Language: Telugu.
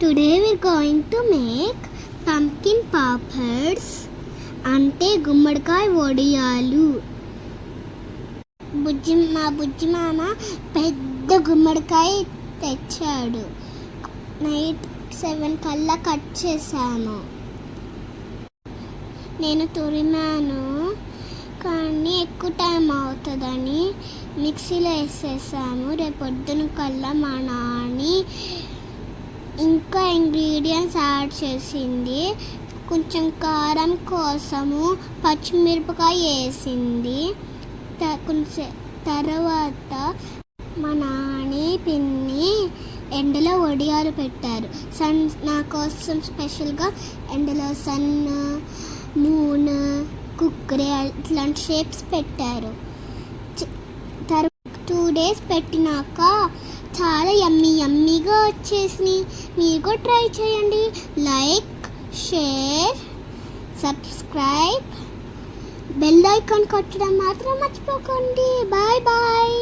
Today we're going to make pumpkin poppers అంటే గుమ్మడికాయ వడియాలు. మా బుజ్జి మామ పెద్ద గుమ్మడికాయ తెచ్చాడు. నైట్ 7 కల్లా కట్ చేశాను. నేను తురిమాను కానీ ఎక్కువ టైం అవుతుందని మిక్సీలో వేసేసాము. రేపొద్దున కల్లా మా నాని ఇంకా ఇంగ్రీడియంట్స్ యాడ్ చేసింది. కొంచెం కారం కోసము పచ్చిమిరపకాయ వేసింది. తర్వాత మా నాని పిన్ని ఎండలో వడియాలు పెట్టారు. నా కోసం స్పెషల్గా ఎండలో సన్, మూన్, కుక్కరే ఇట్లాంటి షేప్స్ పెట్టారు. 2 days పెట్టినాక చాలా యమ్మీగా వచ్చేసినాయి. మీరు కూడా ట్రై చేయండి. Like, share, subscribe, bell icon కొట్టడం మాత్రం మర్చిపోకండి. Bye bye.